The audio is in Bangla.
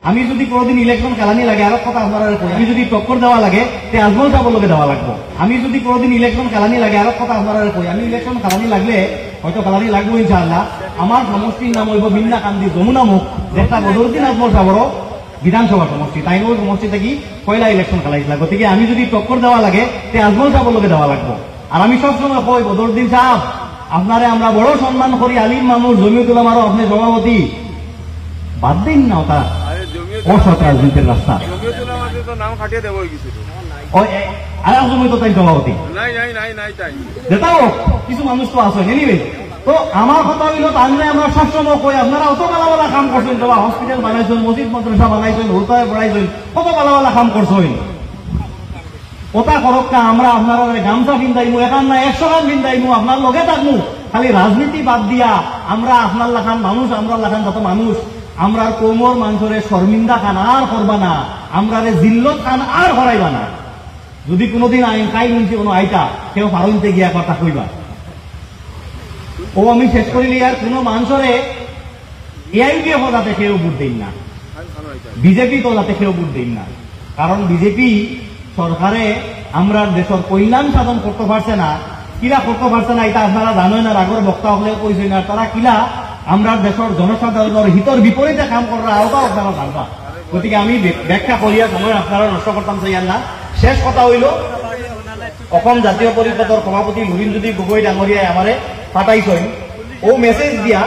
আমি যদি কোনোদিন ইলেকশন খেলানি লাগে আরো কথা আপনারা কই, আমি যদি টক্কর দেওয়া লাগে তে আজমল সাহেব লোকে দেওয়া লাগবো। আমি যদি কোনোদিন ইলেকশন খেলানি লাগে আরো কথা আপনারা কই, আমি ইলেকশন খেলানি লাগলে হয়তো খেলানি লাগবো ইনশাআল্লাহ। আমার সমষ্টির নাম হইব বিন্না কান্দি যমুনা মুখ, যেটা বদরুদ্দিন আজমল সাহেবরও বিধানসভা সমষ্টি, তাই ওই সমষ্টি থেকে পয়লা ইলেকশন খেলাইছিল। গতিকে আমি যদি টক্কর দেওয়া লাগে তে আজমল সাহেব লোকে দেওয়া লাগবো। আর আমি সবসময় কই বদরুদ্দিন সাহেব আপনারে আমরা বড় সম্মান করি, আলিম মানুষ, জমিয়তুল উলামারও আপনি সভাপতি, বাদ দিন না ওটা অসৎ রাজনীতির রাস্তা। সভাপতি যেটাও কিছু মানুষ তো আছে এনিওয়ে। তো আমার কথা হইল তাহলে আমরা সবসময় কই আপনারা অত বালা কাম করছেন, তো হসপিটাল বানাইছেন, মসজিদ মাদ্রাসা বানাইছেন, হোলতায় পড়াইছেন, কত বালা কাম করছেন, ওটা করক না। আমরা আপনারা গামছা পিন্ধাইমু, এখান না 100 খান পিন্ধাইমু, আপনার লগে থাকবো। খালি রাজনীতি বাদ দিয়া আমরা আপনার লাখান মানুষ, আমরা লাখান যত মানুষ, আমরা কোমর মানুষের শর্মিন্দা খান আর করবা না, আমরা জিল্লত খান আর হরাইবা না। যদি কোনোদিন আইন খাই শুনছি কোনো আইটা কেউ পারইতে গিয়া কথা কইবা। ও আমি শেষ করিলি আর কোন মানুষরে এআইডিএফ যাতে কেউ ভোট দিন না, বিজেপি তো যাতে কেউ ভোট দিন না। কারণ বিজেপি সরকারে আমরা দেশের কল্যাণ সাধন করতে পারছে না। কিলা করতে পারছে না এটা আপনারা জানেন না, আগর বক্তা হলে কইছেন না, তারা কিলা আমরা দেশের জনসাধারণের হিতর বিপরীতে কাম করার আওতাও আপনারা জানবা। গতিকে আমি ব্যাখ্যা করিয়া সময় আপনারা নষ্ট করতাম চাইয়ান না। শেষ কথা হইল অসম জাতীয় পরিষদর সভাপতি লুরিণজ্যোতি গগৈ ডাঙরিয়ায় আমারে পাঠাইছেন ও মেসেজ দিয়া